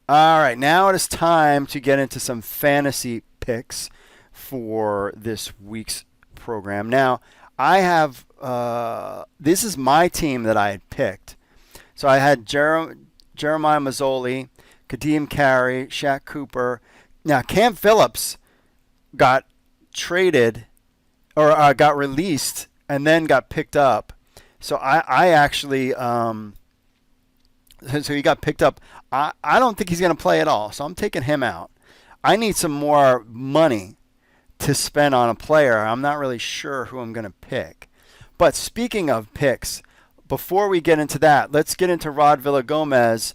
All right, now it is time to get into some fantasy picks for this week's program. Now, I have this is my team that I had picked. So I had Jeremiah Mazzoli, Kadeem Carey, Shaq Cooper. Now, Cam Phillips got traded or got released and then got picked up. So I actually so he got picked up. I don't think he's going to play at all. So I'm taking him out. I need some more money to spend on a player. I'm not really sure who I'm going to pick. But speaking of picks, before we get into that, let's get into Rod Villagomez,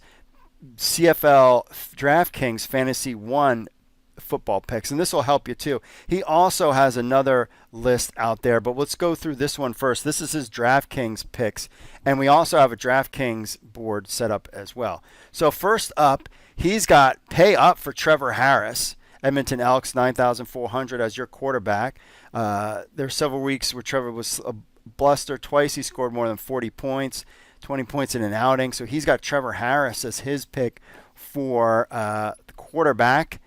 CFL DraftKings Fantasy 1 football picks, and this will help you too. He also has another list out there, but let's go through this one first. This is his DraftKings picks, and we also have a DraftKings board set up as well. So first up, he's got pay up for Trevor Harris, Edmonton Elks, 9,400 as your quarterback. There were several weeks where Trevor was a bluster. Twice he scored more than 40 points, 20 points in an outing. So he's got Trevor Harris as his pick for the quarterback.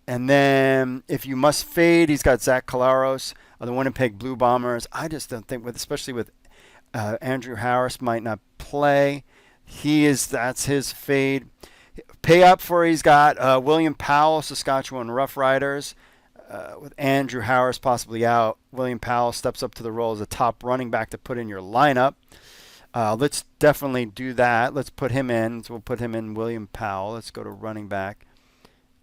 And then if you must fade, he's got Zach Collaros of the Winnipeg Blue Bombers. I just don't think, especially with Andrew Harris might not play. That's his fade. Pay up for he's got William Powell, Saskatchewan Roughriders. With Andrew Harris possibly out, William Powell steps up to the role as a top running back to put in your lineup. Let's definitely do that. Let's put him in. So we'll put him in, William Powell. Let's go to running back.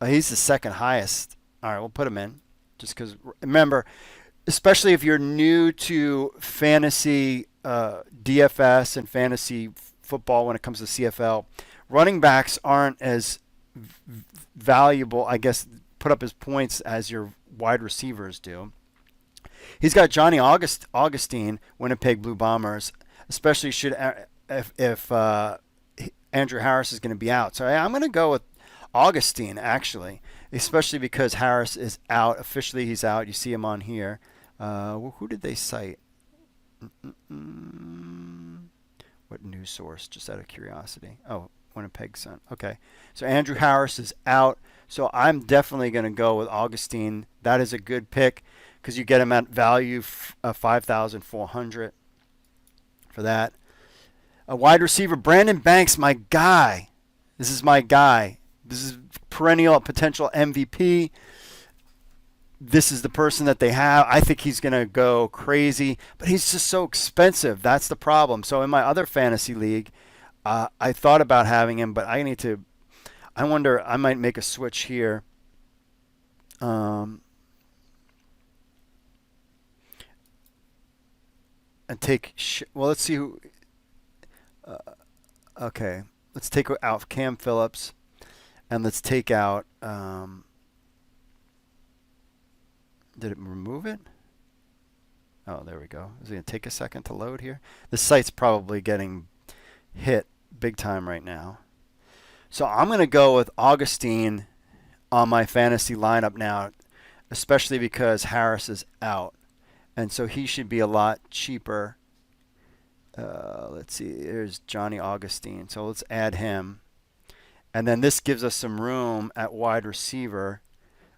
He's the second highest. All right, we'll put him in. Just because, remember, especially if you're new to fantasy DFS and fantasy football when it comes to CFL, running backs aren't as valuable, I guess, put up his points as your wide receivers do. He's got Johnny Augustine, Winnipeg Blue Bombers, especially if Andrew Harris is going to be out. So I'm going to go with Augustine, actually, especially because Harris is out. Officially, he's out. You see him on here. Who did they cite? What news source? Just out of curiosity. Oh, Winnipeg Sun. Okay. So Andrew Harris is out. So I'm definitely going to go with Augustine. That is a good pick because you get him at value 5,400 for that. A wide receiver, Brandon Banks, my guy. This is my guy. This is perennial potential MVP. This is the person that they have. I think he's going to go crazy, but he's just so expensive. That's the problem. So in my other fantasy league, I thought about having him, but I wonder, I might make a switch here. And let's see who. Okay, let's take out Cam Phillips, and let's take out. Did it remove it? Oh, there we go. Is it going to take a second to load here? The site's probably getting hit big time right now. So I'm going to go with Augustine on my fantasy lineup now, especially because Harris is out. And so he should be a lot cheaper. Let's see. There's Johnny Augustine. So let's add him. And then this gives us some room at wide receiver.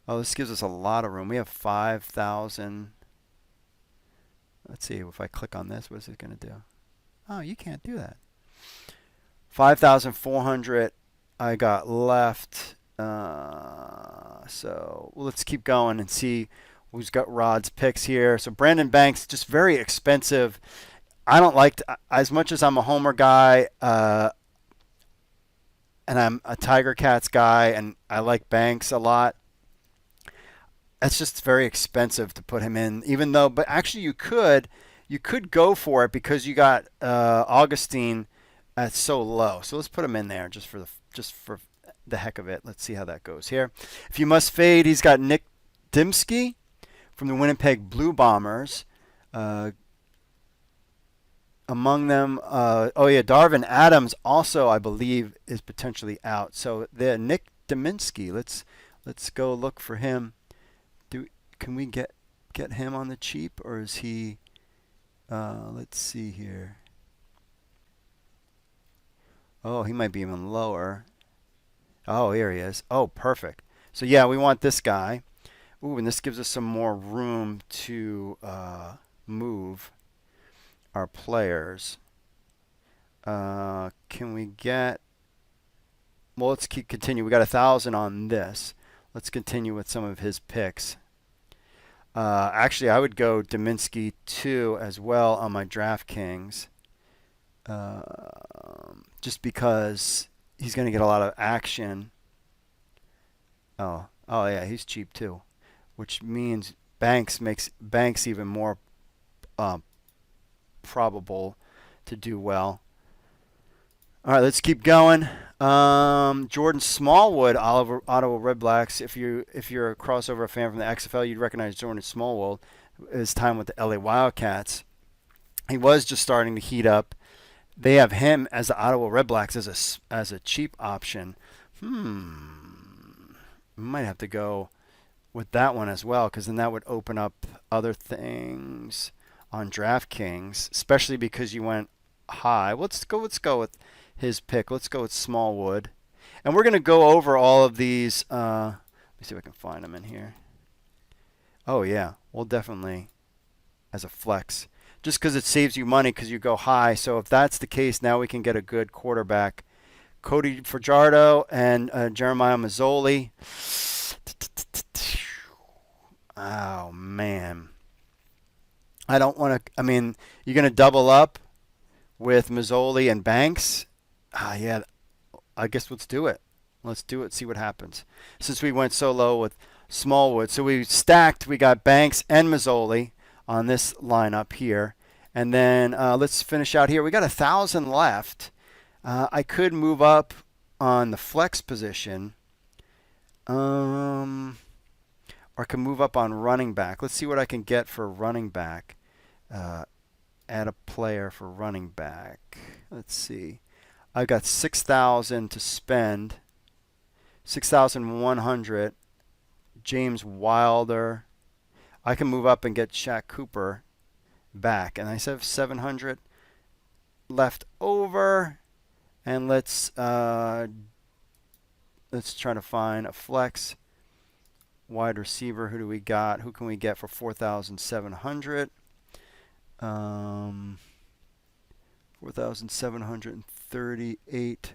Oh, this gives us a lot of room. We have 5,000. Let's see. If I click on this, what is it going to do? Oh, you can't do that. 5,400 I got left. So let's keep going and see who's got Rod's picks here. So Brandon Banks, just very expensive. I don't like as much as I'm a Homer guy, and I'm a Tiger Cats guy, and I like Banks a lot. That's just very expensive to put him in, even though. But actually, you could go for it because you got Augustine at so low. So let's put him in there just for the heck of it. Let's see how that goes here. If you must fade, he's got Nick Dimsky from the Winnipeg Blue Bombers. Among them, Darvin Adams also, I believe, is potentially out. So the Nick Deminsky, let's go look for him. Can we get him on the cheap, or is he? Let's see here. Oh, he might be even lower. Oh, here he is. Oh, perfect. So yeah, we want this guy. Ooh, and this gives us some more room to move our players. Can we get? Well, let's continue. We got 1,000 on this. Let's continue with some of his picks. Actually, I would go Dominski 2 as well on my DraftKings, just because he's going to get a lot of action. Oh yeah, he's cheap too, which means Banks makes Banks even more um, probable to do well. All right, let's keep going. Jordan Smallwood, Ottawa Red Blacks. If you're a crossover fan from the XFL, you'd recognize Jordan Smallwood. His time with the LA Wildcats, he was just starting to heat up. They have him as the Ottawa Red Blacks as a cheap option. We might have to go with that one as well, because then that would open up other things on DraftKings, especially because you went high. Let's go with his pick. Let's go with Smallwood. And we're going to go over all of these. Let me see if I can find them in here. Oh, yeah. Well, definitely as a flex. Just because it saves you money because you go high. So if that's the case, now we can get a good quarterback. Cody Fajardo and Jeremiah Mazzoli. Oh, man. I don't want to. I mean, you're going to double up with Mazzoli and Banks? Yeah, I guess let's do it. Let's do it, see what happens. Since we went so low with Smallwood. So we stacked. We got Banks and Mazzoli on this lineup here. And then let's finish out here. We got 1,000 left. I could move up on the flex position. Or I can move up on running back. Let's see what I can get for running back. Add a player for running back. Let's see. I've got 6,000 to spend. 6,100. James Wilder. I can move up and get Shaq Cooper back. And I have 700 left over. And let's try to find a flex wide receiver. Who do we got? Who can we get for 4,700? 4,738.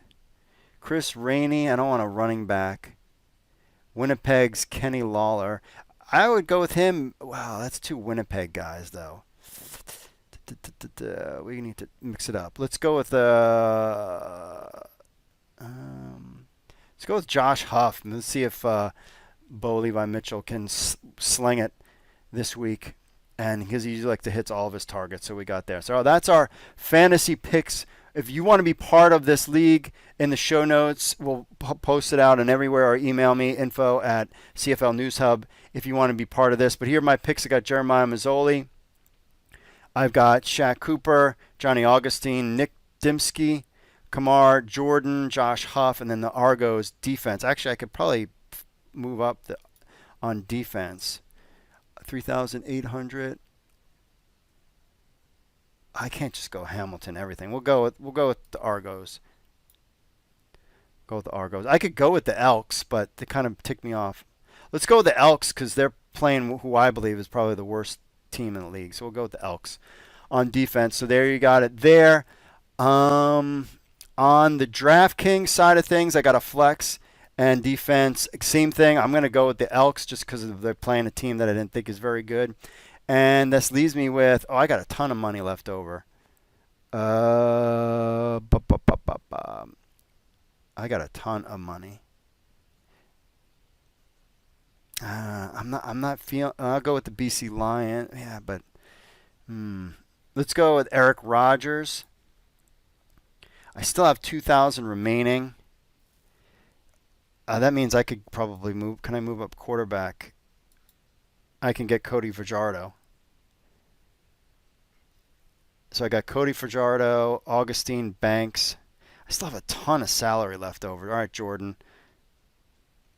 Chris Rainey. I don't want a running back. Winnipeg's Kenny Lawler. I would go with him. Wow, that's two Winnipeg guys, though. We need to mix it up. Let's go with Josh Huff. Let's see if Bo Levi Mitchell can sling it this week. And because he usually likes to hit all of his targets, so we got there. So that's our fantasy picks. If you want to be part of this league, in the show notes, we'll post it out and everywhere, or email me, info@CFL News Hub, if you want to be part of this. But here are my picks. I got Jeremiah Mazzoli. I've got Shaq Cooper, Johnny Augustine, Nick Dimsky, Kamar Jordan, Josh Huff, and then the Argos defense. Actually, I could probably move up on defense. 3,800. I can't just go Hamilton everything. We'll go with the Argos. Go with the Argos. I could go with the Elks, but they kind of tick me off. Let's go with the Elks because they're playing who I believe is probably the worst team in the league. So we'll go with the Elks on defense. So there you got it there. On the DraftKings side of things, I got a flex and defense. Same thing. I'm going to go with the Elks just because they're playing a team that I didn't think is very good. And this leaves me with, I got a ton of money left over. I got a ton of money. I'm not feeling. I'll go with the BC Lion. Yeah, but let's go with Eric Rogers. I still have 2,000 remaining. That means I could probably move. Can I move up quarterback? I can get Cody Fajardo. So I got Cody Fajardo, Augustine, Banks. I still have a ton of salary left over. All right, Jordan.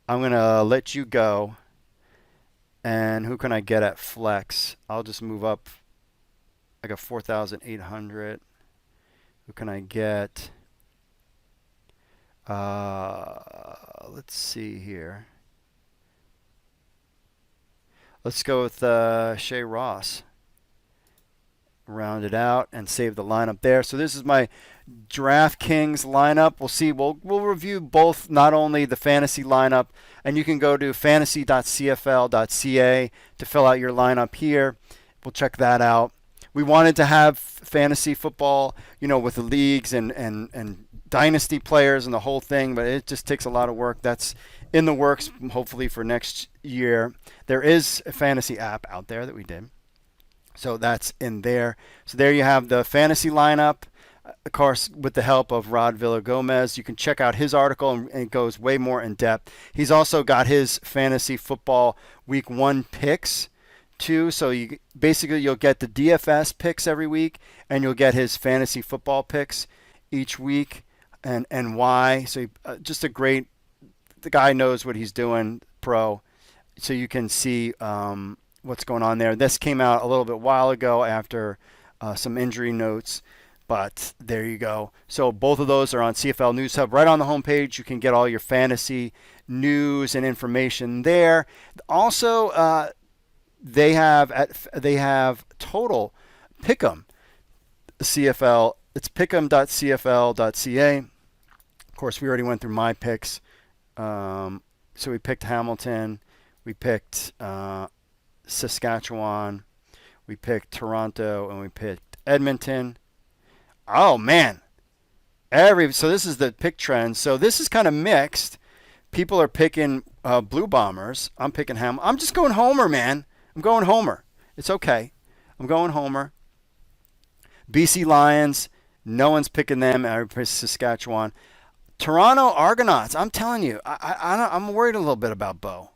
I'm going to let you go. And who can I get at flex? I'll just move up. I got 4,800. Who can I get? let's see here. Let's go with Shea Ross. Round it out and save the lineup there. So this is my DraftKings lineup. We'll see. We'll review both, not only the fantasy lineup, and you can go to fantasy.cfl.ca to fill out your lineup here. We'll check that out. We wanted to have fantasy football, with the leagues and dynasty players and the whole thing, but it just takes a lot of work. That's in the works, hopefully for next year. There is a fantasy app out there that we did. So that's in there. So there you have the fantasy lineup, of course, with the help of Rod Villagomez. You can check out his article, and it goes way more in depth. He's also got his fantasy football week 1 picks too. So you'll get the DFS picks every week, and you'll get his fantasy football picks each week, and why. So just the guy knows what he's doing, pro. So you can see what's going on there. This came out a little bit while ago after some injury notes, but there you go. So both of those are on CFL News Hub. Right on the homepage, you can get all your fantasy news and information there. Also, they have total pick'em CFL. It's pick'em.cfl.ca. Of course, we already went through my picks. So we picked Hamilton. We picked Saskatchewan, we picked Toronto, and we picked Edmonton. Oh man, so this is the pick trend. So this is kind of mixed. People are picking Blue Bombers. I'm picking Hamilton. I'm just going Homer, man. I'm going Homer. It's okay. I'm going Homer. BC Lions. No one's picking them. Everybody's Saskatchewan. Toronto Argonauts. I'm telling you, I'm worried a little bit about Bo.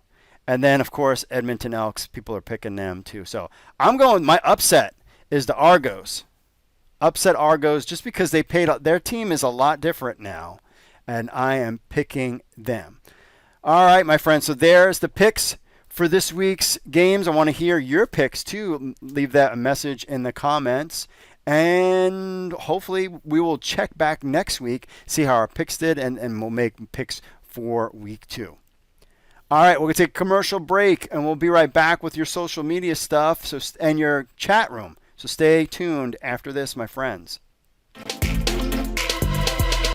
And then, of course, Edmonton Elks, people are picking them too. So I'm going, my upset is the Argos. Upset Argos, just because they paid, their team is a lot different now, and I am picking them. All right, my friends, so there's the picks for this week's games. I want to hear your picks too. Leave that a message in the comments. And hopefully we will check back next week, see how our picks did, and we'll make picks for week 2. All right, we're going to take a commercial break, and we'll be right back with your social media stuff and your chat room. So stay tuned after this, my friends.